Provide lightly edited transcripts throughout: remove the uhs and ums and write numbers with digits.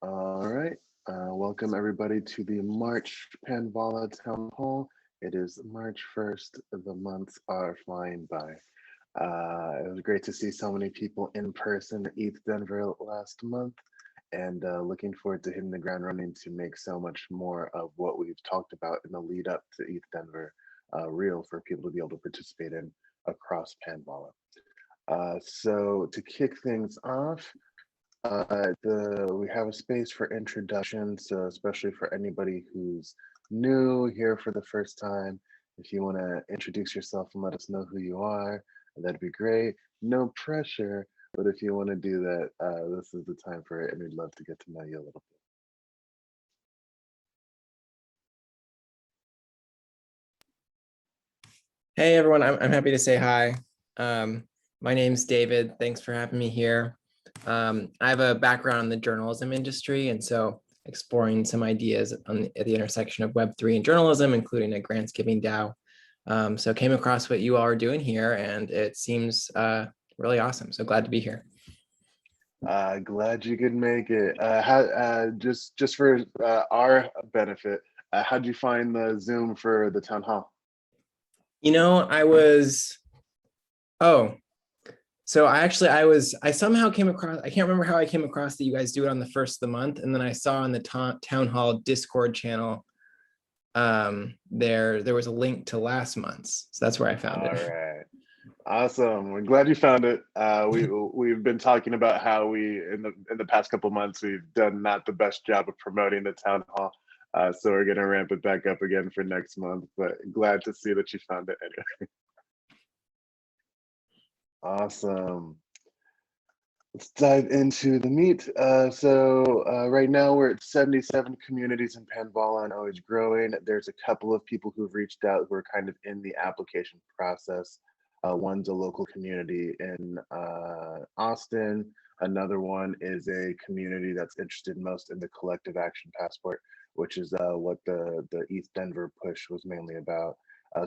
All right. Welcome everybody to the March Panvala Town Hall. It is March 1st. The months are flying by. It was great to see so many people in person at ETH Denver last month, and looking forward to hitting the ground running to make so much more of what we've talked about in the lead up to ETH Denver real for people to be able to participate in across Panvala. So to kick things off, we have a space for introductions, so especially for anybody who's new here for the first time. If you want to introduce yourself and let us know who you are, that'd be great. No pressure, but if you want to do that, this is the time for it, and we'd love to get to know you a little bit. Hey everyone, I'm happy to say hi. My name's David. Thanks for having me here. I have a background in the journalism industry, and so exploring some ideas at the intersection of Web3 and journalism, including a grants giving DAO. So came across what you all are doing here, and it seems really awesome. So glad to be here. Glad you could make it. Just for our benefit, how'd you find the Zoom for the town hall? I somehow came across, I can't remember how I came across that you guys do it on the first of the month. And then I saw on the town hall Discord channel, there was a link to last month's. So that's where I found it. All right. Awesome. We're glad you found it. We've been talking about how we in the past couple months we've done not the best job of promoting the town hall. So we're gonna ramp it back up again for next month. But glad to see that you found it anyway. Awesome. Let's dive into the meat. Right now we're at 77 communities in Panvala and always growing. There's a couple of people who've reached out who are kind of in the application process. One's a local community in Austin. Another one is a community that's interested most in the collective action passport, which is what the ETH Denver push was mainly about.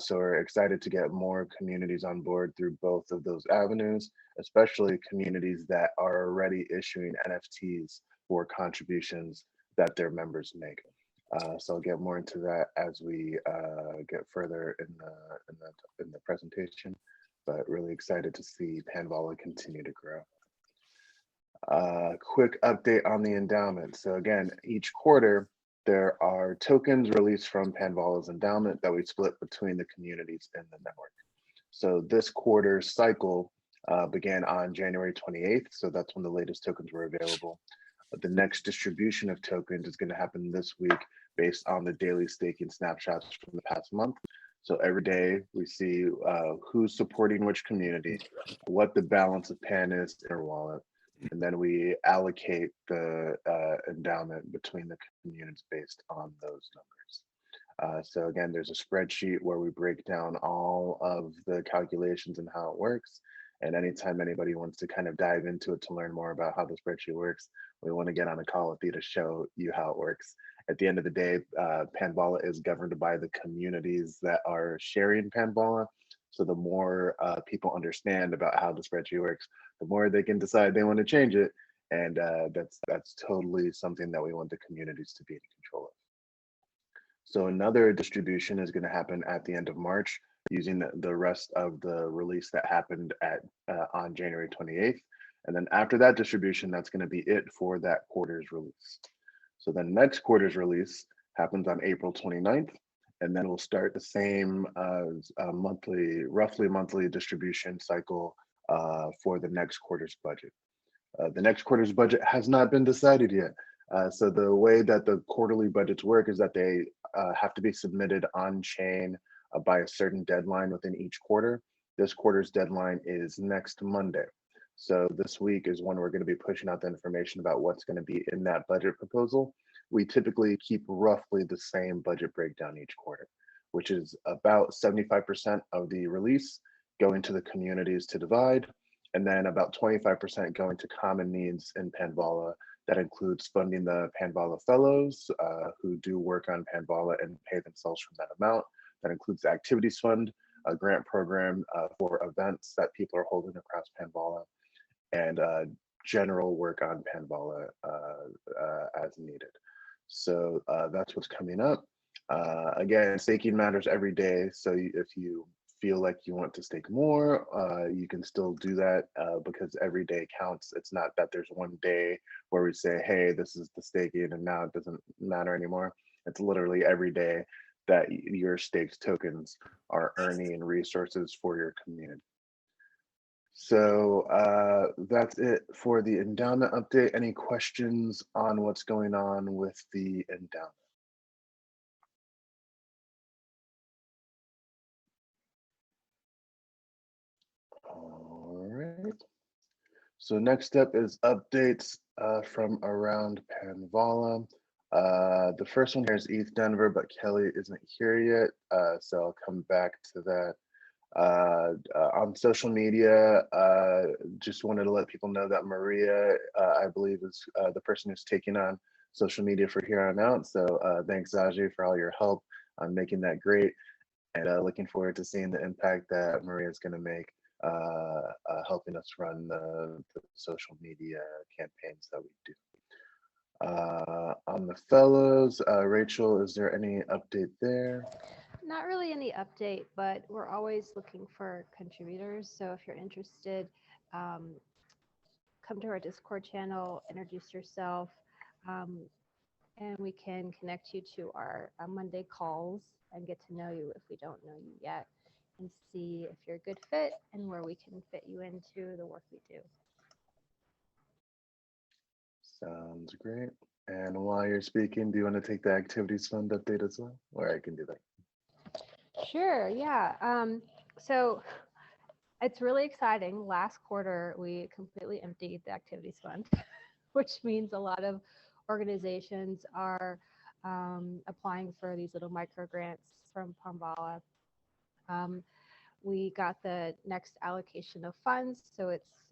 So we're excited to get more communities on board through both of those avenues, especially communities that are already issuing NFTs for contributions that their members make. So I'll get more into that as we get further in the presentation, but really excited to see Panvala continue to grow. Quick update on the endowment. So again, each quarter, there are tokens released from Panvala's endowment that we split between the communities in the network. So this quarter's cycle began on January 28th. So that's when the latest tokens were available. The next distribution of tokens is going to happen this week based on the daily staking snapshots from the past month. So every day we see who's supporting which community, what the balance of Pan is in their wallet, and then we allocate the endowment between the communities based on those numbers. So again, there's a spreadsheet where we break down all of the calculations and how it works. And anytime anybody wants to kind of dive into it to learn more about how the spreadsheet works, we want to get on a call with you to show you how it works. At the end of the day, Panvala is governed by the communities that are sharing Panvala. So the more people understand about how the spreadsheet works, the more they can decide they want to change it. And that's totally something that we want the communities to be in control of. So another distribution is going to happen at the end of March using the rest of the release that happened on January 28th. And then after that distribution, that's going to be it for that quarter's release. So the next quarter's release happens on April 29th, and then we'll start the same roughly monthly distribution cycle for the next quarter's budget. The next quarter's budget has not been decided yet. So the way that the quarterly budgets work is that they have to be submitted on chain by a certain deadline within each quarter. This quarter's deadline is next Monday. So this week is when we're going to be pushing out the information about what's going to be in that budget proposal. We typically keep roughly the same budget breakdown each quarter, which is about 75% of the release going to the communities to divide, and then about 25% going to common needs in Panvala. That includes funding the Panvala Fellows who do work on Panvala and pay themselves from that amount. That includes the Activities Fund, a grant program for events that people are holding across Panvala, and general work on Panvala as needed. So that's what's coming up. Again, staking matters every day. So if you feel like you want to stake more, you can still do that because every day counts. It's not that there's one day where we say, hey, this is the staking and now it doesn't matter anymore. It's literally every day that your staked tokens are earning resources for your community. So that's it for the endowment update. Any questions on what's going on with the endowment? All right. So next up is updates from around Panvala. The first one here is ETH Denver, but Kelly isn't here yet, so I'll come back to that. On social media, just wanted to let people know that Maria, I believe, is the person who's taking on social media for here on out. So thanks, Zaji, for all your help on making that great, and looking forward to seeing the impact that Maria is going to make helping us run the social media campaigns that we do. On the fellows, Rachel, is there any update there? Not really any update, but we're always looking for contributors. So if you're interested, come to our Discord channel, introduce yourself, and we can connect you to our Monday calls and get to know you if we don't know you yet, and see if you're a good fit and where we can fit you into the work we do. Sounds great. And while you're speaking, do you want to take the activities fund update as well? Or I can do that. Sure, yeah. So it's really exciting. Last quarter, we completely emptied the activities fund, which means a lot of organizations are applying for these little micro grants from Panvala. We got the next allocation of funds, so it's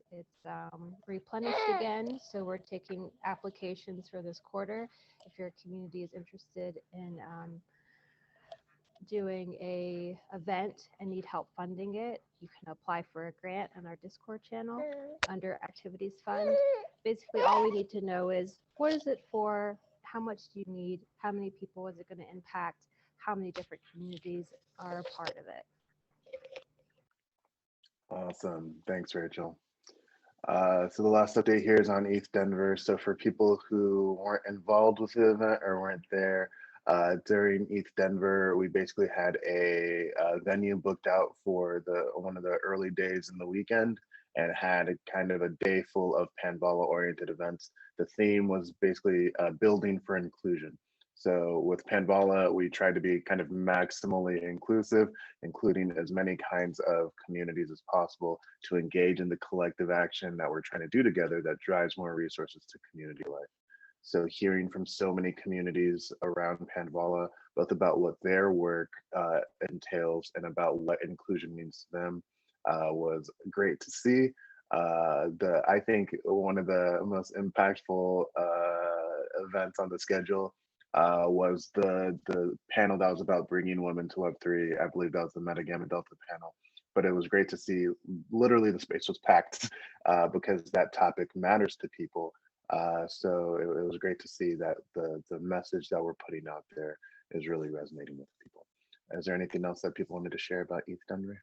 replenished again. So we're taking applications for this quarter. If your community is interested in doing a event and need help funding it, you can apply for a grant on our Discord channel under activities fund. Basically, all we need to know is what is it for, how much do you need, how many people is it going to impact, how many different communities are a part of it. Awesome. Thanks, Rachel. So the last update here is on ETH Denver. So for people who weren't involved with the event or weren't there during ETH Denver, we basically had a venue booked out for one of the early days in the weekend, and had a kind of a day full of Panvala oriented events. The theme was basically building for inclusion. So with Panvala, we tried to be kind of maximally inclusive, including as many kinds of communities as possible to engage in the collective action that we're trying to do together that drives more resources to community life. So hearing from so many communities around Panvala, both about what their work entails and about what inclusion means to them, was great to see. I think one of the most impactful events on the schedule was the panel that was about bringing women to Web3. I believe that was the Meta Gamma Delta panel. But it was great to see, literally the space was packed because that topic matters to people. So it was great to see that the message that we're putting out there is really resonating with people. Is there anything else that people wanted to share about ETH Denver?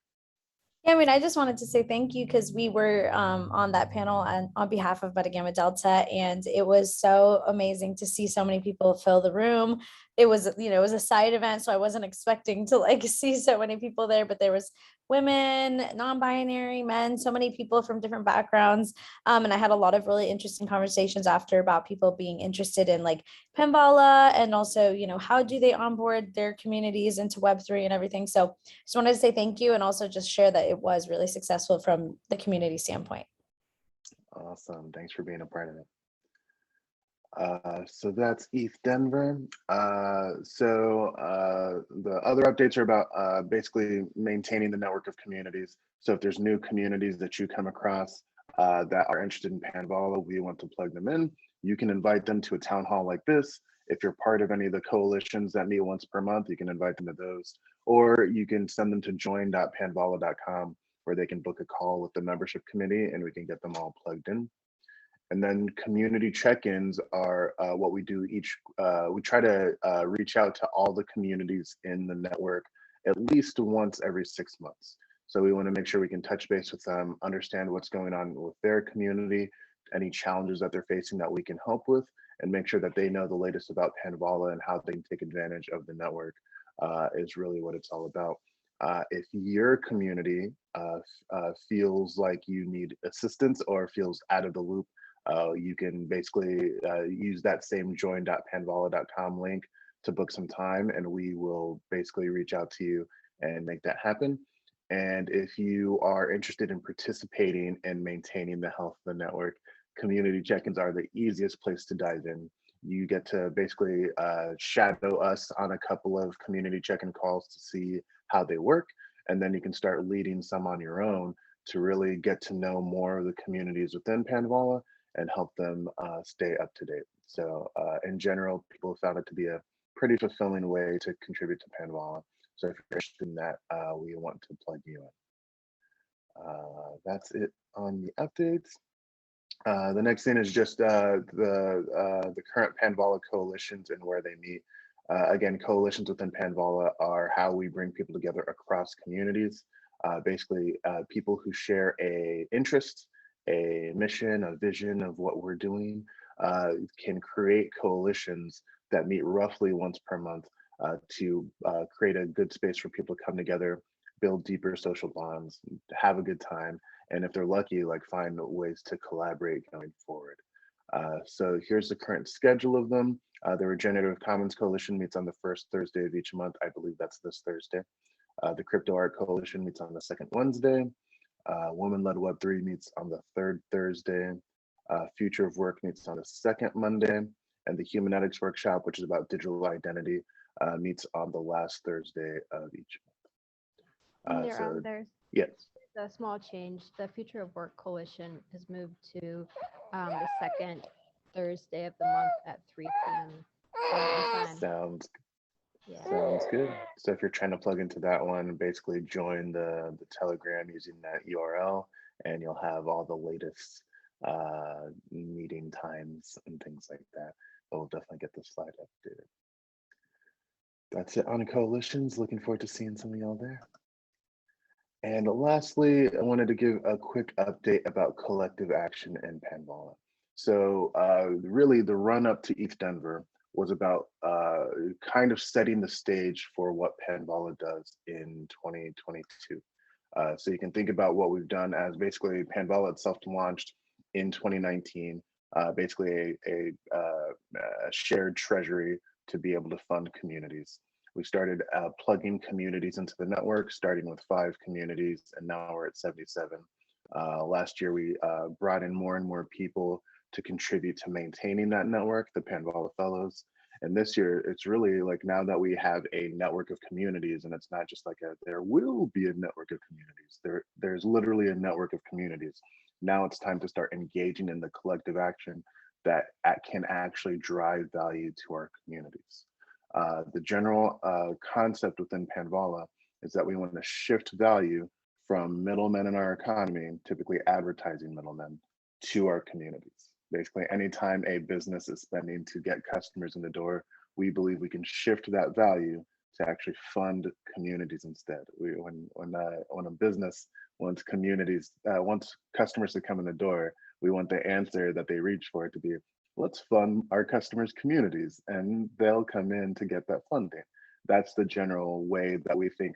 Yeah, I mean, I just wanted to say thank you because we were on that panel and on behalf of Beta Gamma Delta, and it was so amazing to see so many people fill the room. It was, it was a side event, so I wasn't expecting to like see so many people there, but there was women, non-binary, men, so many people from different backgrounds. And I had a lot of really interesting conversations after about people being interested in like Panvala and also, how do they onboard their communities into Web3 and everything. So just wanted to say thank you and also just share that it was really successful from the community standpoint. Awesome. Thanks for being a part of it. So that's ETH Denver. The other updates are about basically maintaining the network of communities. So if there's new communities that you come across that are interested in Panvala, we want to plug them in. You can invite them to a town hall like this. If you're part of any of the coalitions that meet once per month, you can invite them to those, or you can send them to join.panvala.com where they can book a call with the membership committee and we can get them all plugged in. And then community check-ins are what we do we try to reach out to all the communities in the network at least once every 6 months. So we want to make sure we can touch base with them, understand what's going on with their community, any challenges that they're facing that we can help with, and make sure that they know the latest about Panvala and how they can take advantage of the network is really what it's all about. If your community feels like you need assistance or feels out of the loop, you can basically use that same join.panvala.com link to book some time, and we will basically reach out to you and make that happen. And if you are interested in participating and maintaining the health of the network, community check-ins are the easiest place to dive in. You get to basically shadow us on a couple of community check-in calls to see how they work, and then you can start leading some on your own to really get to know more of the communities within Panvala and help them stay up to date. So in general, people found it to be a pretty fulfilling way to contribute to Panvala. So if you're interested in that, we want to plug you in. That's it on the updates. The next thing is just the current Panvala coalitions and where they meet. Again, coalitions within Panvala are how we bring people together across communities. Basically, people who share a interest, a mission, a vision of what we're doing can create coalitions that meet roughly once per month to create a good space for people to come together, build deeper social bonds, have a good time, and if they're lucky, like find ways to collaborate going forward. So here's the current schedule of them. The Regenerative Commons Coalition meets on the first Thursday of each month. I believe that's this Thursday. The Crypto Art Coalition meets on the second Wednesday. Women-led Web3 meets on the third Thursday. Future of Work meets on the second Monday. And the Humanetics Workshop, which is about digital identity, meets on the last Thursday of each month. There's Yes. a small change. The Future of Work Coalition has moved to the second Thursday of the month at 3 p.m. Sounds Yeah. Sounds good. So if you're trying to plug into that one, basically join the Telegram using that URL, and you'll have all the latest meeting times and things like that. But we'll definitely get the slide updated. That's it on coalitions. Looking forward to seeing some of y'all there. And lastly, I wanted to give a quick update about collective action in Panvala. So really the run up to ETH Denver was about kind of setting the stage for what Panvala does in 2022. So you can think about what we've done as basically Panvala itself launched in 2019, basically a shared treasury to be able to fund communities. We started plugging communities into the network, starting with 5 communities, and now we're at 77. Last year, we brought in more and more people to contribute to maintaining that network, the Panvala Fellows. And this year, it's really like now that we have a network of communities, and it's not just like there will be a network of communities. There's literally a network of communities. Now it's time to start engaging in the collective action that can actually drive value to our communities. The general concept within Panvala is that we want to shift value from middlemen in our economy, typically advertising middlemen, to our communities. Basically, anytime a business is spending to get customers in the door, we believe we can shift that value to actually fund communities instead. When a business wants customers to come in the door, we want the answer that they reach for it to be, let's fund our customers' communities, and they'll come in to get that funding. That's the general way that we think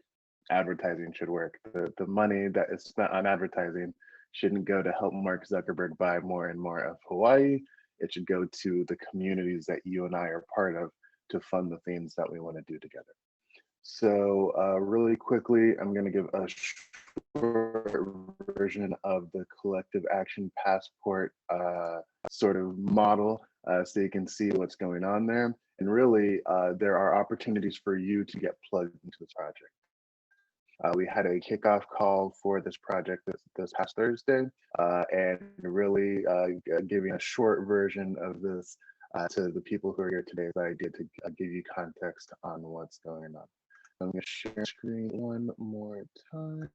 advertising should work. The money that is spent on advertising shouldn't go to help Mark Zuckerberg buy more and more of Hawaii. It should go to the communities that you and I are part of to fund the things that we want to do together. So really quickly, I'm going to give a short version of the collective action passport sort of model so you can see what's going on there. And really, there are opportunities for you to get plugged into this project. We had a kickoff call for this project this past Thursday, and really giving a short version of this to the people who are here today, the idea to give you context on what's going on. I'm going to share screen one more time.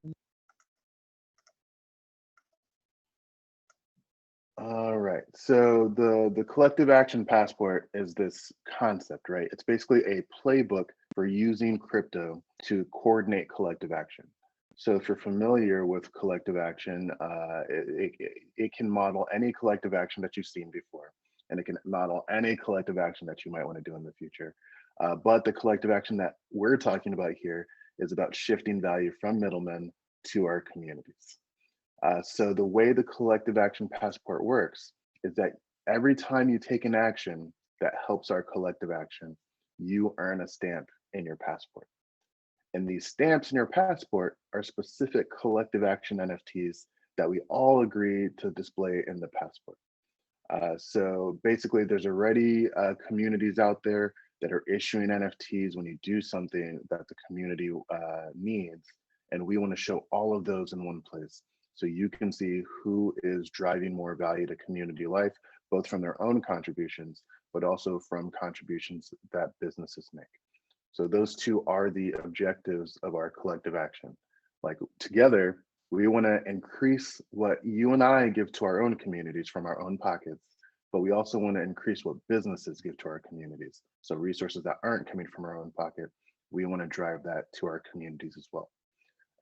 All right. So the collective action passport is this concept, right? It's basically a playbook for using crypto to coordinate collective action. So if you're familiar with collective action, it can model any collective action that you've seen before, and it can model any collective action that you might want to do in the future. But the collective action that we're talking about here is about shifting value from middlemen to our communities. So the way the collective action passport works is that every time you take an action that helps our collective action, you earn a stamp in your passport. And these stamps in your passport are specific collective action NFTs that we all agree to display in the passport. So basically, there's already communities out there that are issuing NFTs when you do something that the community needs. And we want to show all of those in one place. So you can see who is driving more value to community life, both from their own contributions, but also from contributions that businesses make. So those two are the objectives of our collective action. Like together, we want to increase what you and I give to our own communities from our own pockets, but we also want to increase what businesses give to our communities. So resources that aren't coming from our own pocket, we want to drive that to our communities as well.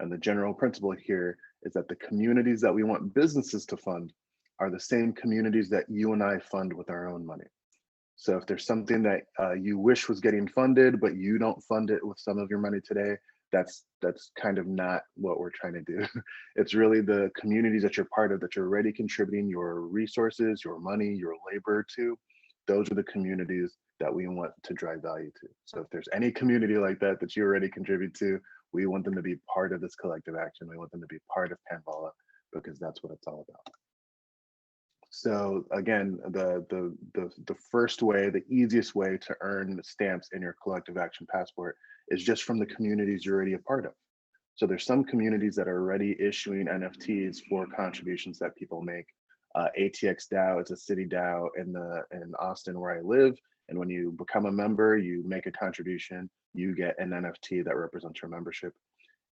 And the general principle here is that the communities that we want businesses to fund are the same communities that you and I fund with our own money. So if there's something that you wish was getting funded, but you don't fund it with some of your money today, that's kind of not what we're trying to do. It's really the communities that you're part of that you're already contributing your resources, your money, your labor to. Those are the communities that we want to drive value to. So if there's any community like that that you already contribute to, we want them to be part of this collective action. We want them to be part of Panvala because that's what it's all about. So again, the first way, the easiest way to earn stamps in your collective action passport is just from the communities you're already a part of. So there's some communities that are already issuing NFTs for contributions that people make. ATX DAO is a city DAO in Austin where I live. And when you become a member, you make a contribution, you get an NFT that represents your membership.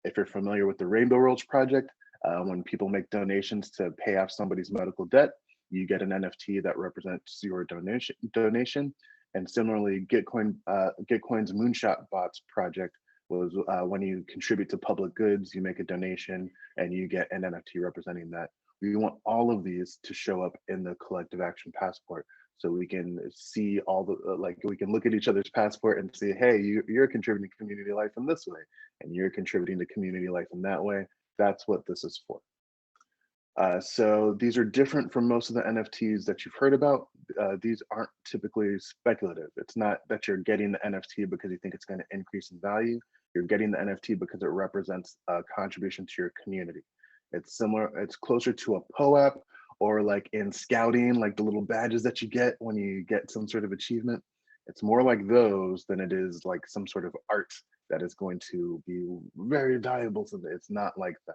If you're familiar with the Rainbow Roads project, when people make donations to pay off somebody's medical debt, you get an NFT that represents your donation. And similarly, Gitcoin's Moonshot Bots project was when you contribute to public goods, you make a donation and you get an NFT representing that. We want all of these to show up in the collective action passport so we can see all the, like we can look at each other's passport and say, hey, you're contributing to community life in this way, and you're contributing to community life in that way. That's what this is for. So these are different from most of the NFTs that you've heard about. These aren't typically speculative. It's not that you're getting the NFT because you think it's going to increase in value. You're getting the NFT because it represents a contribution to your community. It's similar, it's closer to a POAP or like in scouting, like the little badges that you get when you get some sort of achievement. It's more like those than it is like some sort of art that is going to be very valuable. So it's not like that.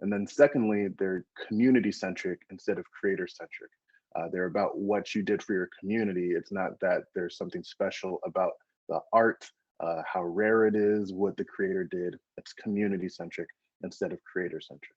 And then secondly, they're community centric instead of creator centric. They're about what you did for your community. It's not that there's something special about the art, how rare it is, what the creator did. It's community centric instead of creator centric.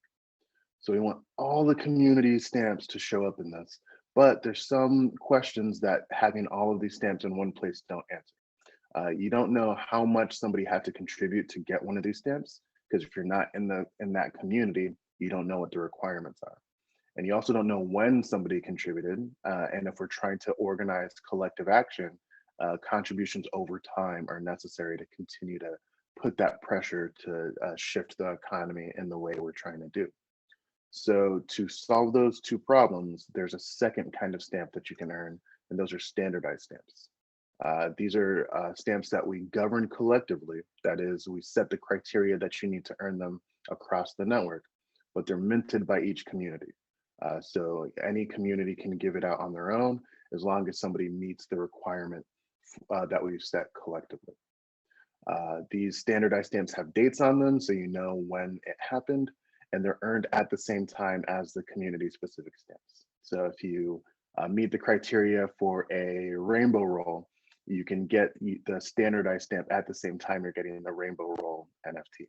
So we want all the community stamps to show up in this, but there's some questions that having all of these stamps in one place don't answer. You don't know how much somebody had to contribute to get one of these stamps, because if you're not in that community, you don't know what the requirements are. And you also don't know when somebody contributed. And if we're trying to organize collective action, contributions over time are necessary to continue to put that pressure to shift the economy in the way we're trying to do. So to solve those two problems, there's a second kind of stamp that you can earn, and those are standardized stamps. These are stamps that we govern collectively. That is, we set the criteria that you need to earn them across the network, but they're minted by each community. So any community can give it out on their own as long as somebody meets the requirement that we've set collectively. These standardized stamps have dates on them, so you know when it happened, and they're earned at the same time as the community specific stamps. So if you meet the criteria for a rainbow roll, you can get the standardized stamp at the same time you're getting the rainbow roll NFT.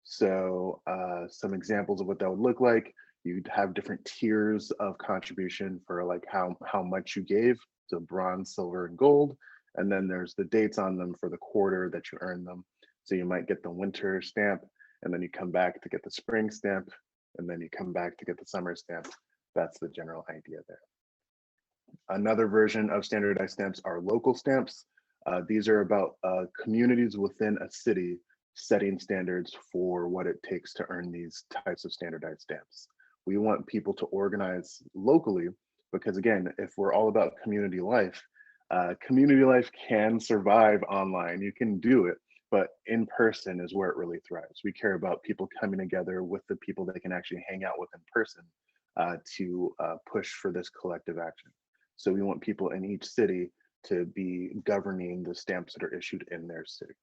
So some examples of what that would look like, You'd have different tiers of contribution for like how much you gave, so bronze, silver, and gold. And then there's the dates on them for the quarter that you earn them. So you might get the winter stamp, and then you come back to get the spring stamp, and then you come back to get the summer stamp. That's the general idea there. Another version of standardized stamps are local stamps. These are about communities within a city setting standards for what it takes to earn these types of standardized stamps. We want people to organize locally because, again, if we're all about community life can survive online. You can do it, but in person is where it really thrives. We care about people coming together with the people they can actually hang out with in person to push for this collective action. So we want people in each city to be governing the stamps that are issued in their city.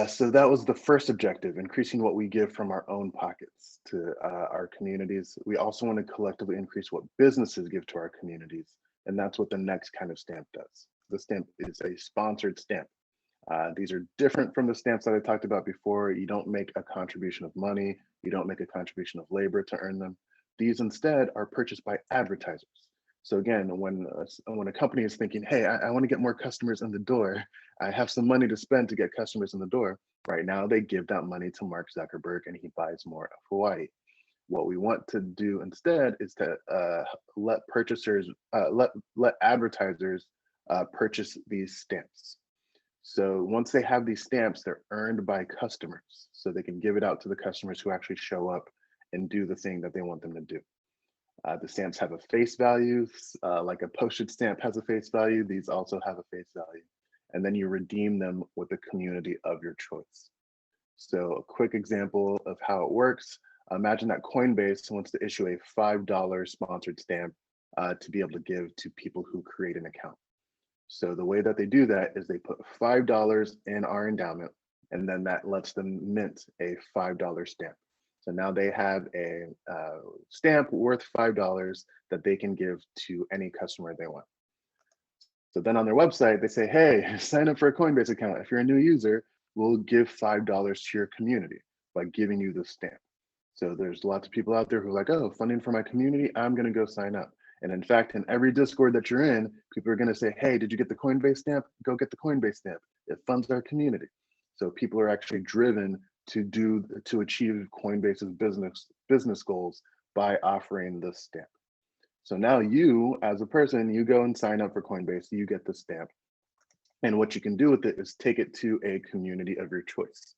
So that was the first objective, increasing what we give from our own pockets to our communities. We also want to collectively increase what businesses give to our communities. And that's what the next kind of stamp does. The stamp is a sponsored stamp. These are different from the stamps that I talked about before. You don't make a contribution of money. You don't make a contribution of labor to earn them. These instead are purchased by advertisers. So again, when a company is thinking, hey, I want to get more customers in the door, I have some money to spend to get customers in the door. Right now, they give that money to Mark Zuckerberg and he buys more of Hawaii. What we want to do instead is to let advertisers purchase these stamps. So once they have these stamps, they're earned by customers. So they can give it out to the customers who actually show up and do the thing that they want them to do. The stamps have a face value, like a postage stamp has a face value. These also have a face value. And then you redeem them with the community of your choice. So a quick example of how it works. Imagine that Coinbase wants to issue a $5 sponsored stamp to be able to give to people who create an account. So the way that they do that is they put $5 in our endowment, and then that lets them mint a $5 stamp. So now they have a stamp worth $5 that they can give to any customer they want. So then on their website, they say, hey, sign up for a Coinbase account. If you're a new user, we'll give $5 to your community by giving you the stamp. So there's lots of people out there who are like, oh, funding for my community, I'm going to go sign up. And in fact, in every Discord that you're in, people are going to say, hey, did you get the Coinbase stamp? Go get the Coinbase stamp. It funds our community. So people are actually driven to achieve Coinbase's business goals by offering this stamp. So now you, as a person, you go and sign up for Coinbase, you get the stamp. And what you can do with it is take it to a community of your choice.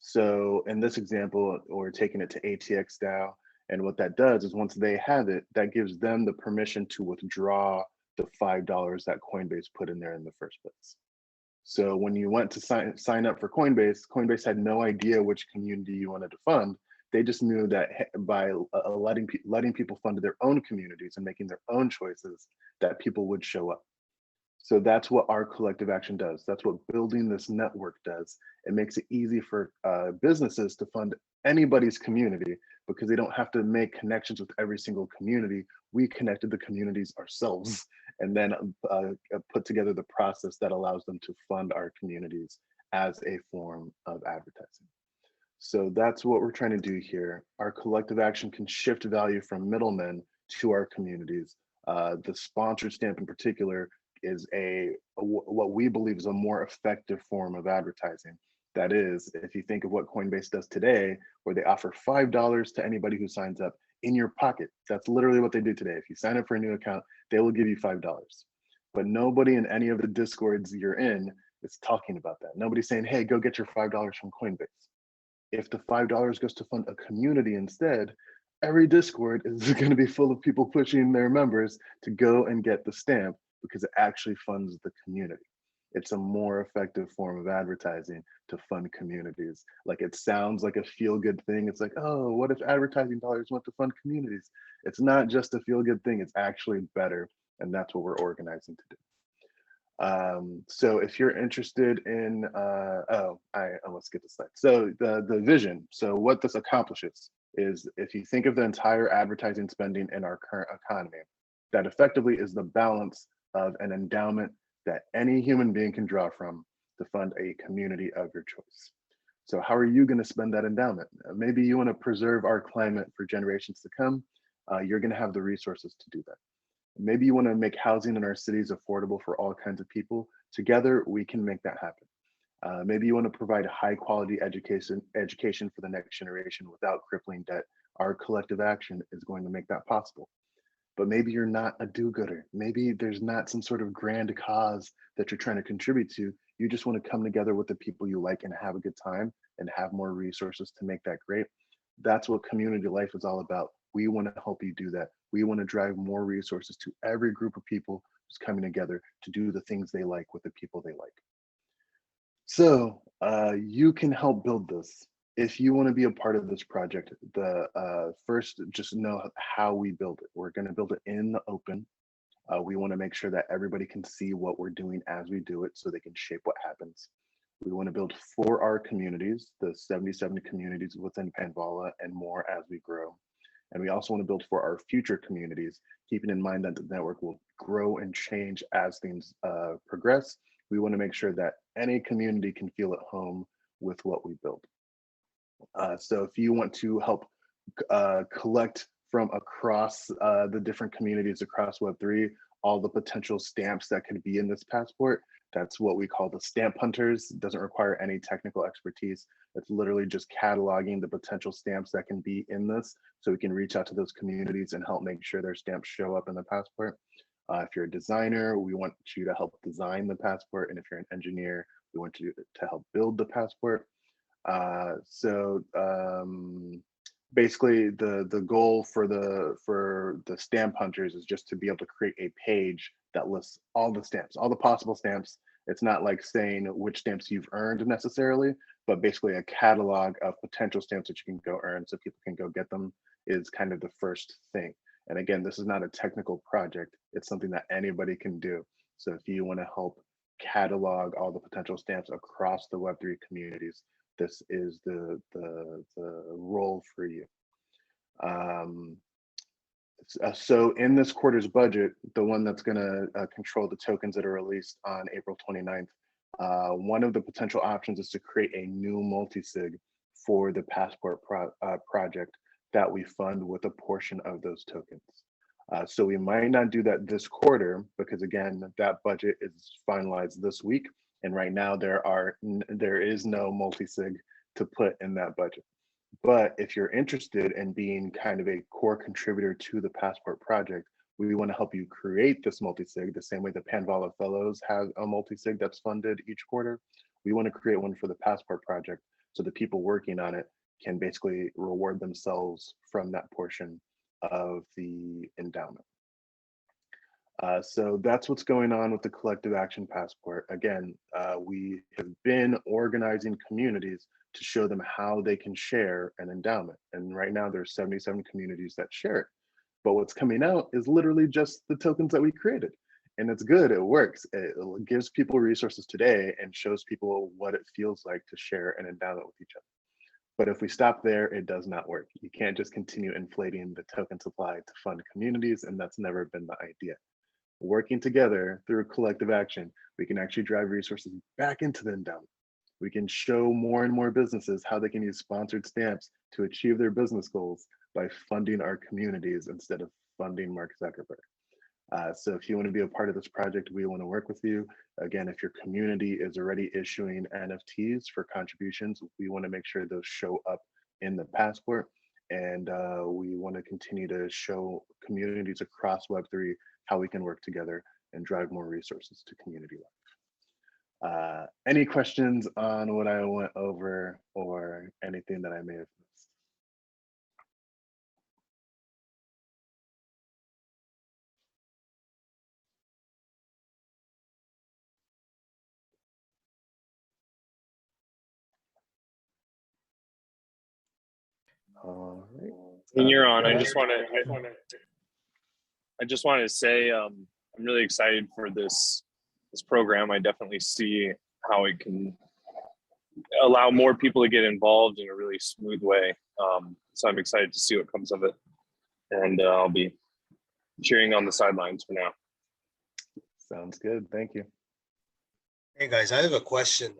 So in this example, we're taking it to ATX DAO. And what that does is once they have it, that gives them the permission to withdraw the $5 that Coinbase put in there in the first place. So when you went to sign up for Coinbase, Coinbase had no idea which community you wanted to fund. They just knew that by letting people fund their own communities and making their own choices, that people would show up. So that's what our collective action does. That's what building this network does. It makes it easy for businesses to fund anybody's community because they don't have to make connections with every single community. We connected the communities ourselves and then put together the process that allows them to fund our communities as a form of advertising. So that's what we're trying to do here. Our collective action can shift value from middlemen to our communities. The sponsored stamp in particular is what we believe is a more effective form of advertising. That is, if you think of what Coinbase does today, where they offer $5 to anybody who signs up in your pocket. That's literally what they do today. If you sign up for a new account, they will give you $5. But nobody in any of the Discords you're in is talking about that. Nobody's saying, hey, go get your $5 from Coinbase. If the $5 goes to fund a community instead, every Discord is going to be full of people pushing their members to go and get the stamp because it actually funds the community. It's a more effective form of advertising to fund communities. Like it sounds like a feel-good thing. It's like, oh, what if advertising dollars went to fund communities? It's not just a feel-good thing. It's actually better. And that's what we're organizing to do. So if you're interested in, I almost skipped the slide. So the vision, so what this accomplishes is if you think of the entire advertising spending in our current economy, that effectively is the balance of an endowment that any human being can draw from to fund a community of your choice. So how are you going to spend that endowment? Maybe you want to preserve our climate for generations to come. You're going to have the resources to do that. Maybe you want to make housing in our cities affordable for all kinds of people. Together, we can make that happen. Maybe you want to provide high quality education for the next generation without crippling debt. Our collective action is going to make that possible. But maybe you're not a do-gooder. Maybe there's not some sort of grand cause that you're trying to contribute to. You just want to come together with the people you like and have a good time and have more resources to make that great. That's what community life is all about. We want to help you do that. We want to drive more resources to every group of people who's coming together to do the things they like with the people they like. So you can help build this. If you want to be a part of this project, first, just know how we build it. We're going to build it in the open. We want to make sure that everybody can see what we're doing as we do it so they can shape what happens. We want to build for our communities, the 77 communities within Panvala and more as we grow. And we also want to build for our future communities, keeping in mind that the network will grow and change as things progress. We want to make sure that any community can feel at home with what we build. So if you want to help collect from across the different communities across Web3, all the potential stamps that could be in this passport, that's what we call the stamp hunters. It doesn't require any technical expertise. It's literally just cataloging the potential stamps that can be in this so we can reach out to those communities and help make sure their stamps show up in the passport. If you're a designer, we want you to help design the passport. And if you're an engineer, we want you to help build the passport. Basically the goal for the stamp hunters is just to be able to create a page that lists all the stamps, all the possible stamps. It's not like saying which stamps you've earned necessarily, but basically a catalog of potential stamps that you can go earn so people can go get them is kind of the first thing. And again, this is not a technical project. It's something that anybody can do. So if you want to help catalog all the potential stamps across the Web3 communities, this is the role for you. So in this quarter's budget, the one that's going to control the tokens that are released on April 29th, one of the potential options is to create a new multi-sig for the passport project that we fund with a portion of those tokens. So we might not do that this quarter because again, that budget is finalized this week. And right now there is no multi-sig to put in that budget. But if you're interested in being kind of a core contributor to the passport project, we want to help you create this multi-sig the same way the Panvala Fellows have a multi-sig that's funded each quarter. We want to create one for the passport project so the people working on it can basically reward themselves from that portion of the endowment. So that's what's going on with the collective action passport. Again, we have been organizing communities to show them how they can share an endowment. And right now there's 77 communities that share it. But what's coming out is literally just the tokens that we created. And it's good, it works. It gives people resources today and shows people what it feels like to share an endowment with each other. But if we stop there, it does not work. You can't just continue inflating the token supply to fund communities, and that's never been the idea. Working together through collective action, we can actually drive resources back into the endowment. We can show more and more businesses how they can use sponsored stamps to achieve their business goals by funding our communities instead of funding Mark Zuckerberg. So if you want to be a part of this project, we want to work with you. Again, if your community is already issuing NFTs for contributions, we want to make sure those show up in the passport. And we want to continue to show communities across Web3 how we can work together and drive more resources to community life. Any questions on what I went over or anything that I may have missed? All right. When you're on, I just want to say I'm really excited for this program. I definitely see how it can allow more people to get involved in a really smooth way. So I'm excited to see what comes of it, and I'll be cheering on the sidelines for now. Sounds good. Thank you. Hey guys, I have a question.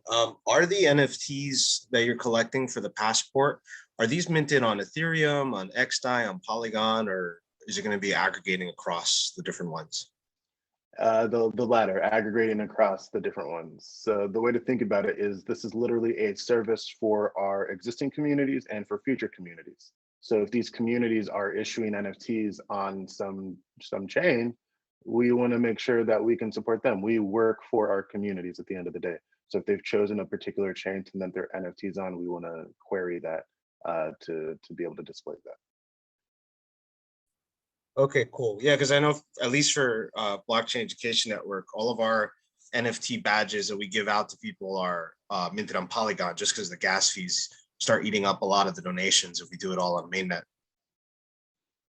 Are the NFTs that you're collecting for the passport, are these minted on Ethereum, on XDAI, on Polygon, or is it going to be aggregating across the different ones? The latter, aggregating across the different ones. So the way to think about it is this is literally a service for our existing communities and for future communities. So if these communities are issuing NFTs on some chain, we want to make sure that we can support them. We work for our communities at the end of the day. So if they've chosen a particular chain to mint their NFTs on, we want to query that to be able to display that. Okay, cool. Yeah, because I know at least for Blockchain Education Network, all of our NFT badges that we give out to people are minted on Polygon, just because the gas fees start eating up a lot of the donations if we do it all on mainnet.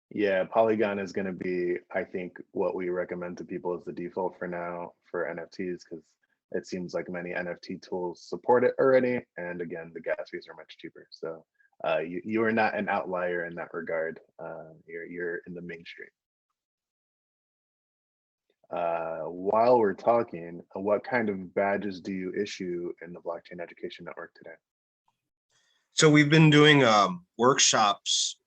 Yeah, Polygon is going to be, I think, what we recommend to people as the default for now for NFTs, because it seems like many NFT tools support it already. And again, the gas fees are much cheaper. So you are not an outlier in that regard. You're in the mainstream. While we're talking, what kind of badges do you issue in the Blockchain Education Network today? So we've been doing workshops,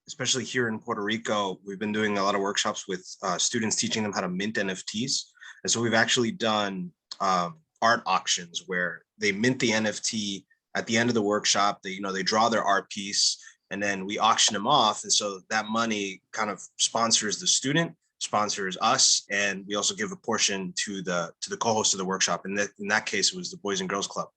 especially here in Puerto Rico. We've been doing a lot of workshops with students teaching them how to mint NFTs. And so we've actually done art auctions where they mint the NFT at the end of the workshop. They draw their art piece and then we auction them off. And so that money kind of sponsors the student, sponsors us, and we also give a portion to the co-host of the workshop. And in that case, it was the Boys and Girls Club.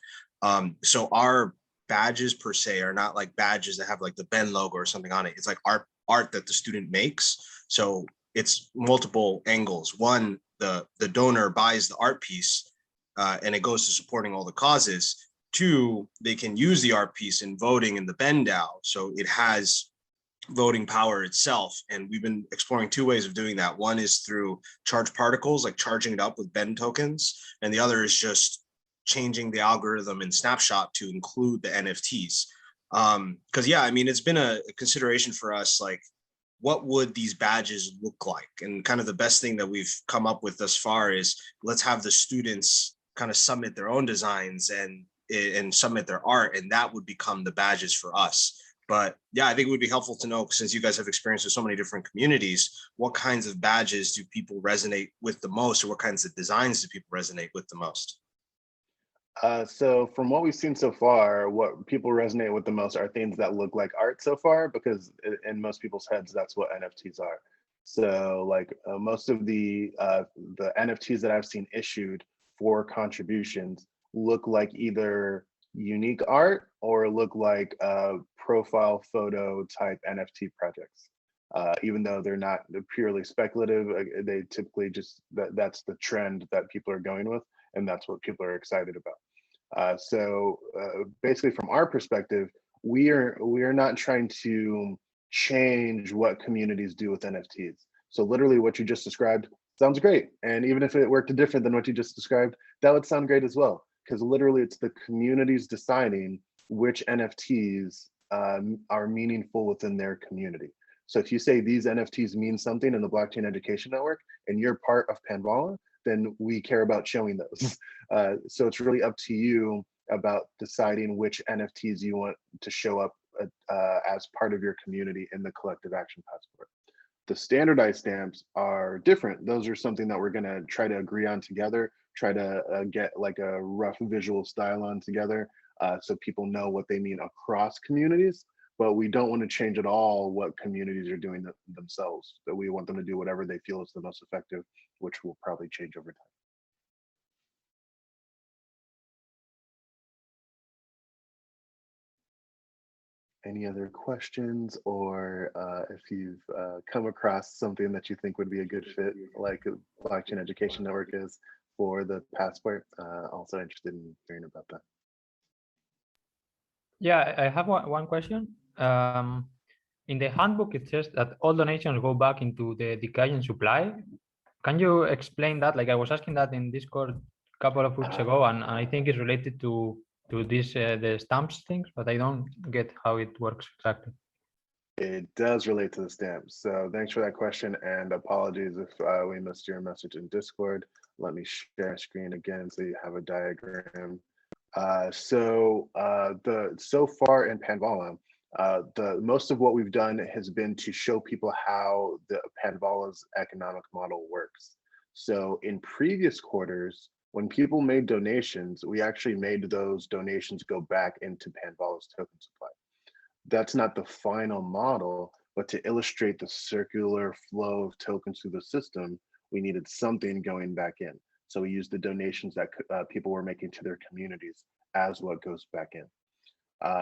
So our badges per se are not like badges that have like the Ben logo or something on it. It's like art that the student makes. So it's multiple angles. One, the donor buys the art piece and it goes to supporting all the causes. Two, they can use the art piece in voting in the Ben DAO. So it has voting power itself. And we've been exploring two ways of doing that. One is through charged particles, like charging it up with Ben tokens. And the other is just changing the algorithm in Snapshot to include the NFTs. Because yeah, I mean, it's been a consideration for us, like what would these badges look like? And kind of the best thing that we've come up with thus far is let's have the students kind of submit their own designs and submit their art, and that would become the badges for us. But yeah, I think it would be helpful to know, since you guys have experience with so many different communities, what kinds of badges do people resonate with the most, or what kinds of designs do people resonate with the most? So from what we've seen so far, what people resonate with the most are things that look like art so far, because in most people's heads, that's what NFTs are. So like most of the NFTs that I've seen issued for contributions look like either unique art or look like profile photo type NFT projects. Even though they're not purely speculative, they typically just, that's the trend that people are going with, and that's what people are excited about. So basically from our perspective, we are not trying to change what communities do with NFTs. So literally what you just described sounds great. And even if it worked different than what you just described, that would sound great as well. Because literally it's the communities deciding which NFTs are meaningful within their community. So if you say these NFTs mean something in the Blockchain Education Network and you're part of Panvala, then we care about showing those. So it's really up to you about deciding which NFTs you want to show up as part of your community in the collective action passport. The standardized stamps are different. Those are something that we're gonna try to agree on together, try to get like a rough visual style on together so people know what they mean across communities, but we don't want to change at all what communities are doing themselves. So we want them to do whatever they feel is the most effective, which will probably change over time. Any other questions, or if you've come across something that you think would be a good fit, like Blockchain Education Network is for the passport, also interested in hearing about that. Yeah, I have one question. In the handbook, it says that all donations go back into the decaying supply. Can you explain that? Like I was asking that in Discord a couple of weeks ago, and I think it's related to this the stamps things, but I don't get how it works exactly. It does relate to the stamps. So thanks for that question, and apologies if we missed your message in Discord. Let me share screen again so you have a diagram. So far in Panvala, the most of what we've done has been to show people how the Panvala's economic model works. So in previous quarters, when people made donations, we actually made those donations go back into Panvala's token supply. That's not the final model, but to illustrate the circular flow of tokens through the system, we needed something going back in. So we used the donations that people were making to their communities as what goes back in.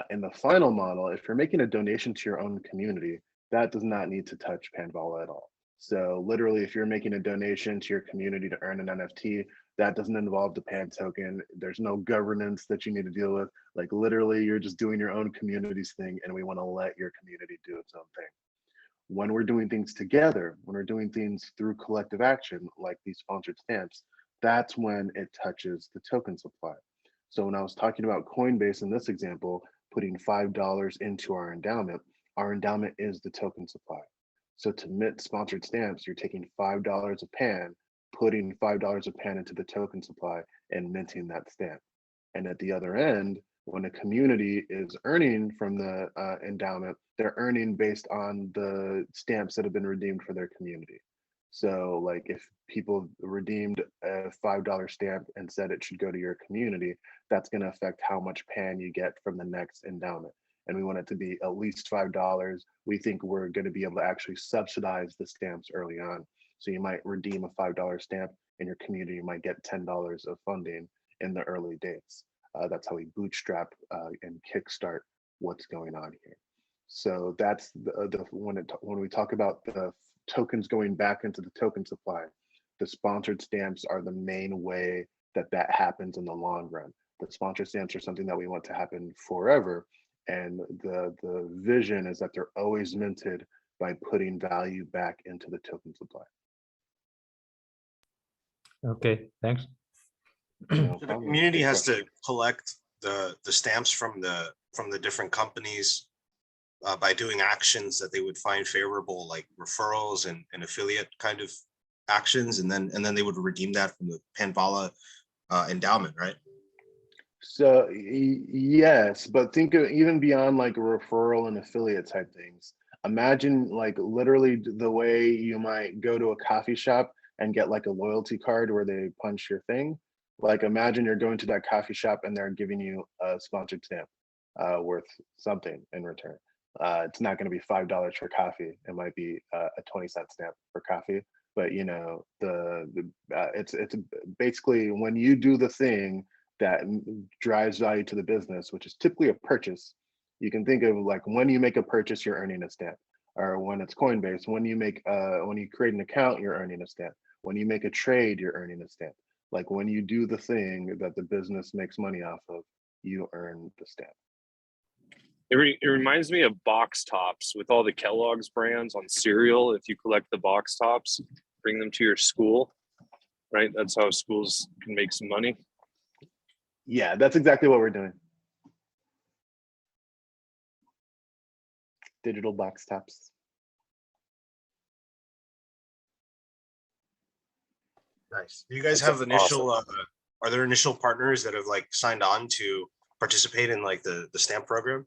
In the final model, if you're making a donation to your own community, that does not need to touch Panvala at all. So literally, if you're making a donation to your community to earn an NFT, that doesn't involve the Pan token. There's no governance that you need to deal with. Like literally, you're just doing your own community's thing, and we want to let your community do its own thing. When we're doing things together, when we're doing things through collective action, like these sponsored stamps, that's when it touches the token supply. So when I was talking about Coinbase in this example, putting $5 into our endowment is the token supply. So to mint sponsored stamps, you're taking $5 of Pan, putting $5 of Pan into the token supply and minting that stamp. And at the other end, when a community is earning from the endowment, they're earning based on the stamps that have been redeemed for their community. So like if people redeemed a $5 stamp and said it should go to your community, that's going to affect how much Pan you get from the next endowment. And we want it to be at least $5. We think we're going to be able to actually subsidize the stamps early on. So you might redeem a $5 stamp and your community might get $10 of funding in the early days. That's how we bootstrap and kickstart what's going on here. So that's when we talk about the tokens going back into the token supply, the sponsored stamps are the main way that that happens in the long run. The sponsored stamps are something that we want to happen forever. And the vision is that they're always minted by putting value back into the token supply. Okay, thanks. No So the problem. community Good has question. to collect the stamps from the different companies by doing actions that they would find favorable, like referrals and affiliate kind of actions, and then they would redeem that from the Panvala endowment, right? So yes, but think of even beyond like a referral and affiliate type things. Imagine like literally the way you might go to a coffee shop and get like a loyalty card where they punch your thing. Like imagine you're going to that coffee shop and they're giving you a sponsored stamp worth something in return. It's not going to be $5 for coffee. It might be a 20-cent stamp for coffee. But you know, it's basically when you do the thing that drives value to the business, which is typically a purchase. You can think of like when you make a purchase, you're earning a stamp, or when it's Coinbase, when you create an account, you're earning a stamp. When you make a trade, you're earning a stamp. Like when you do the thing that the business makes money off of, you earn the stamp. It reminds me of box tops with all the Kellogg's brands on cereal. If you collect the box tops, bring them to your school, right? That's how schools can make some money. Yeah, that's exactly what we're doing. Digital box tops. Nice. Do you guys That's have initial are there initial partners that have like signed on to participate in like the stamp program?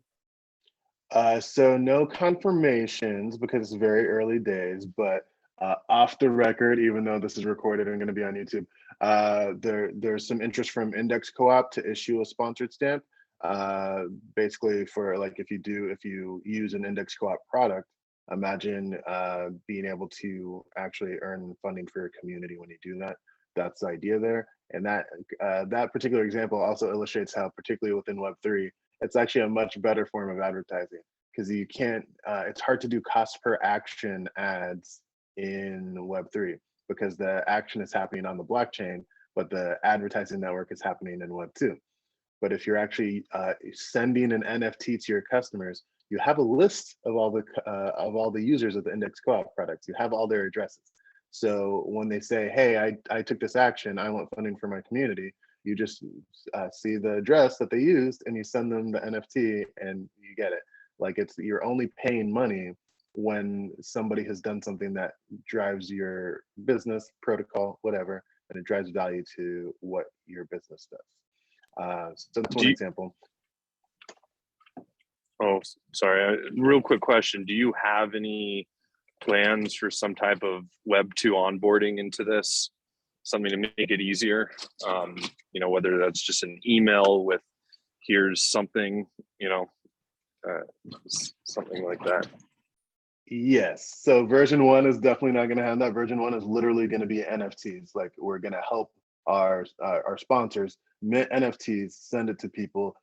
So no confirmations because it's very early days, but off the record, even though this is recorded and going to be on YouTube, there's some interest from Index Co-op to issue a sponsored stamp. Basically for like if you use an Index Co-op product, imagine being able to actually earn funding for your community when you do that. That's the idea there. And that particular example also illustrates how, particularly within Web3, it's actually a much better form of advertising because you can't, it's hard to do cost per action ads in Web3 because the action is happening on the blockchain, but the advertising network is happening in Web2. But if you're actually sending an NFT to your customers, you have a list of all the users of the Index Co-op products. You have all their addresses. So when they say, hey, I took this action, I want funding for my community, you just see the address that they used and you send them the NFT and you get it. Like you're only paying money when somebody has done something that drives your business protocol, whatever, and it drives value to what your business does. So that's one example. Oh, sorry. Real quick question. Do you have any plans for some type of Web 2 onboarding into this? Something to make it easier? You know, whether that's just an email with, here's something, you know, something like that. Yes. So version 1 is definitely not going to have that. Version 1 is literally going to be NFTs. Like, we're going to help our sponsors mint NFTs, send it to people.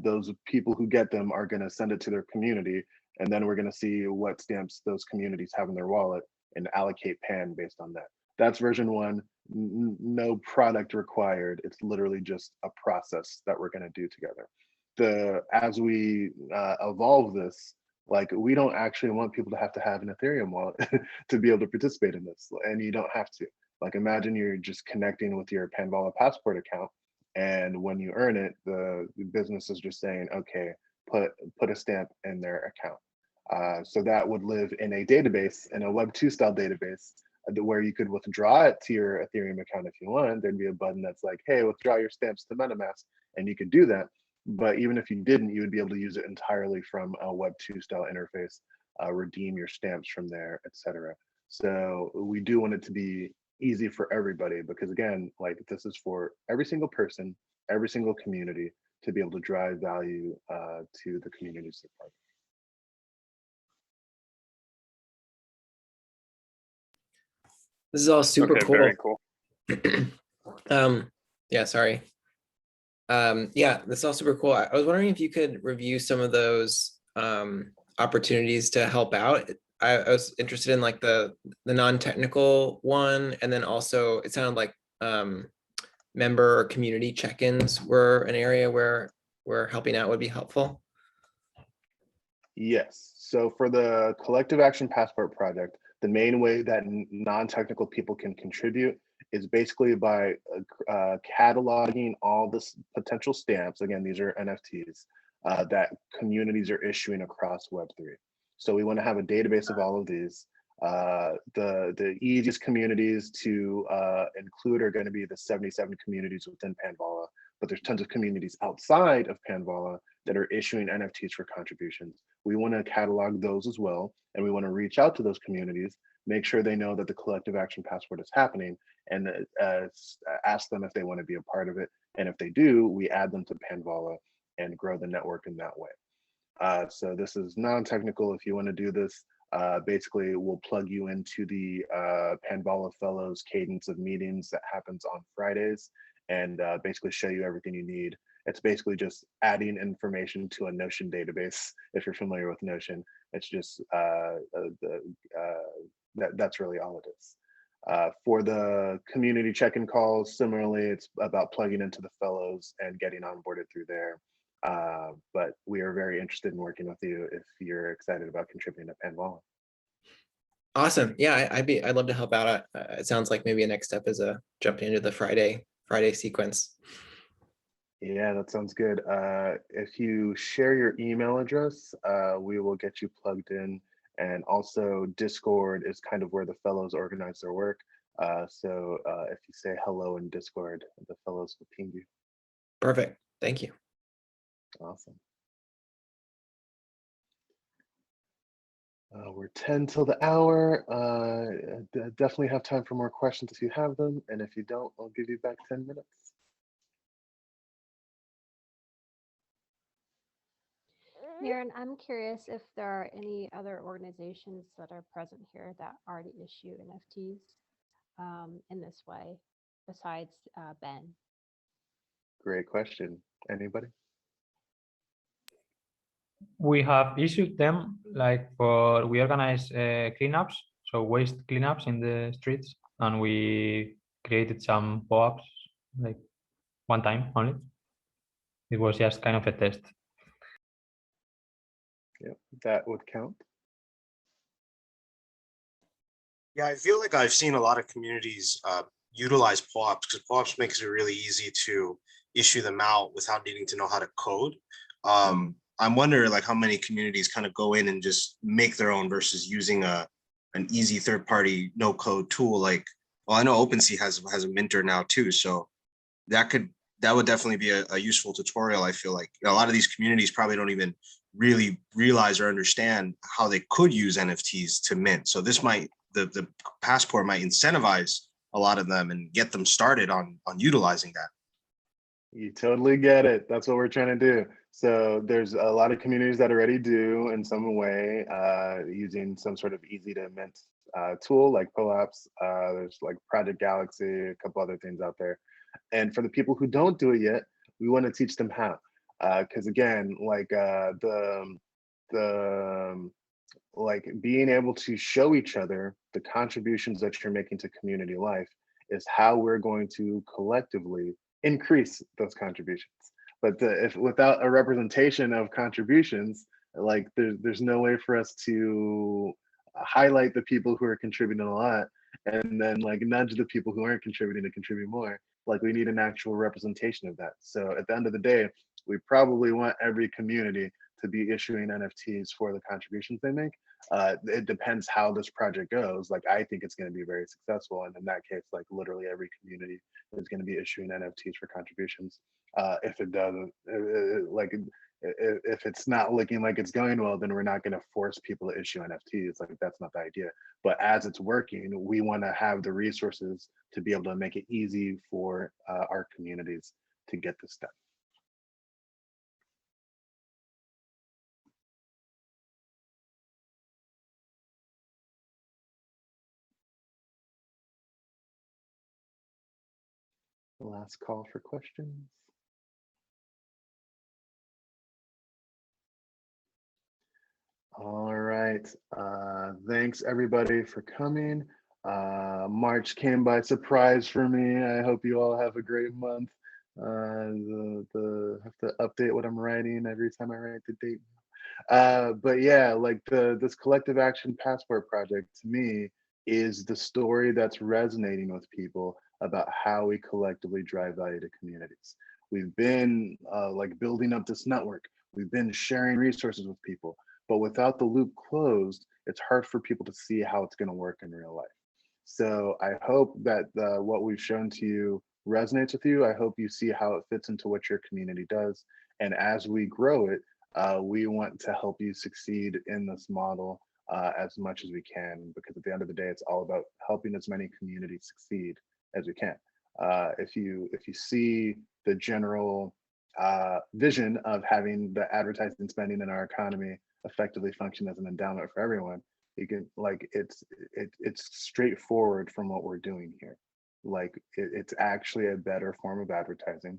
Those people who get them are going to send it to their community, and then we're going to see what stamps those communities have in their wallet and allocate PAN based on that. That's version 1. No product required. It's literally just a process that we're going to do together. As we evolve this, like, we don't actually want people to have an Ethereum wallet to be able to participate in this, and you don't have to. Like, imagine you're just connecting with your Panvala Passport account, and when you earn it, the business is just saying, okay, put a stamp in their account. So that would live in a database, in a Web 2 style database, where you could withdraw it to your Ethereum account if you want. There'd be a button that's like, hey, withdraw your stamps to MetaMask, and you could do that. But even if you didn't, you would be able to use it entirely from a Web 2 style interface, redeem your stamps from there, etc. So we do want it to be easy for everybody, because again, like, this is for every single person, every single community, to be able to drive value to the communities they're part of. This is all super Okay, cool. very cool. Yeah, sorry. Yeah, this is all super cool. I was wondering if you could review some of those opportunities to help out. I was interested in like the non-technical one, and then also it sounded like member or community check-ins were an area where helping out would be helpful. Yes. So for the Collective Action Passport project, the main way that non-technical people can contribute is basically by cataloging all this potential stamps. Again, these are NFTs that communities are issuing across Web3. So we want to have a database of all of these. The easiest communities to include are going to be the 77 communities within Panvala, but there's tons of communities outside of Panvala that are issuing NFTs for contributions. We want to catalog those as well, and we want to reach out to those communities, make sure they know that the Collective Action Passport is happening, and ask them if they want to be a part of it. And if they do, we add them to Panvala and grow the network in that way. So this is non-technical. If you want to do this, basically we'll plug you into the Panvala Fellows cadence of meetings that happens on Fridays, and basically show you everything you need. It's basically just adding information to a Notion database. If you're familiar with Notion, it's just that's really all it is. For the community check-in calls, similarly, it's about plugging into the fellows and getting onboarded through there. But we are very interested in working with you if you're excited about contributing to Panvala. Awesome. Yeah, I'd love to help out. It sounds like maybe a next step is jumping into the Friday sequence. Yeah, that sounds good. If you share your email address, we will get you plugged in. And also Discord is kind of where the fellows organize their work. So if you say hello in Discord, the fellows will ping you. Perfect. Thank you. Awesome. We're 10 till the hour. Definitely have time for more questions if you have them. And if you don't, I'll give you back 10 minutes. Maren, I'm curious if there are any other organizations that are present here that already issue NFTs in this way, besides Ben. Great question. Anybody? We have issued them we organize cleanups, so waste cleanups in the streets, and we created some POAPs like one time only. It was just kind of a test. Yep, that would count. Yeah, I feel like I've seen a lot of communities utilize POAPs, because POAPs makes it really easy to issue them out without needing to know how to code. I'm wondering like how many communities kind of go in and just make their own versus using an easy third party no code tool. Like, well, I know OpenSea has a minter now too, so that would definitely be a useful tutorial. I feel like a lot of these communities probably don't even really realize or understand how they could use NFTs to mint. So this might, the passport might incentivize a lot of them and get them started on utilizing that. You totally get it. That's what we're trying to do. So there's a lot of communities that already do in some way using some sort of easy to mint tool like POAPs. There's like Project Galaxy, a couple other things out there. And for the people who don't do it yet, we want to teach them how. Because again, like like being able to show each other the contributions that you're making to community life is how we're going to collectively increase those contributions. But if without a representation of contributions, like there's no way for us to highlight the people who are contributing a lot and then like nudge the people who aren't contributing to contribute more. Like we need an actual representation of that. So at the end of the day, we probably want every community to be issuing NFTs for the contributions they make. It depends how this project goes. Like I think it's going to be very successful, and in that case, like literally every community is going to be issuing NFTs for contributions. If it doesn't, like if it's not looking like it's going well, then we're not going to force people to issue NFTs. Like that's not the idea. But as it's working, we want to have the resources to be able to make it easy for our communities to get this done. Last call for questions. All right. Thanks everybody for coming. March came by surprise for me. I hope you all have a great month. Have to update what I'm writing every time I write the date. But yeah, like this collective action passport project to me is the story that's resonating with people about how we collectively drive value to communities. We've been like building up this network. We've been sharing resources with people, but without the loop closed, it's hard for people to see how it's going to work in real life. So I hope that what we've shown to you resonates with you. I hope you see how it fits into what your community does. And as we grow it, we want to help you succeed in this model as much as we can, because at the end of the day, it's all about helping as many communities succeed as we can. If you see the general vision of having the advertising spending in our economy effectively function as an endowment for everyone, you can like it's straightforward from what we're doing here. Like it's actually a better form of advertising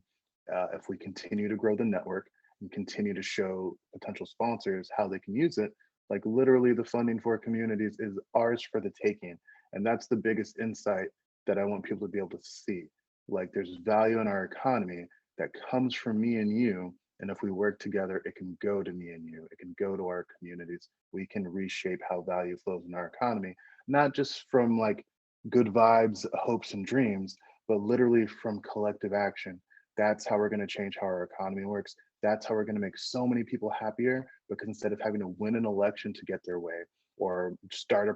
if we continue to grow the network and continue to show potential sponsors how they can use it. Like literally the funding for communities is ours for the taking. And that's the biggest insight that I want people to be able to see. Like there's value in our economy that comes from me and you. And if we work together, it can go to me and you, it can go to our communities. We can reshape how value flows in our economy, not just from like good vibes, hopes and dreams, but literally from collective action. That's how we're going to change how our economy works. That's how we're going to make so many people happier, because instead of having to win an election to get their way or start a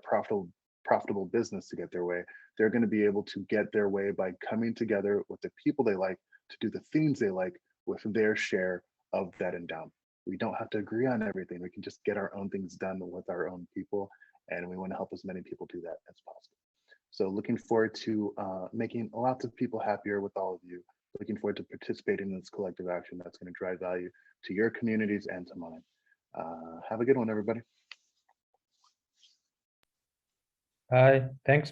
profitable business to get their way, they're going to be able to get their way by coming together with the people they like to do the things they like with their share of that endowment. We don't have to agree on everything. We can just get our own things done with our own people. And we want to help as many people do that as possible. So looking forward to making lots of people happier with all of you. Looking forward to participating in this collective action that's going to drive value to your communities and to mine. Have a good one, everybody. Bye. Thanks.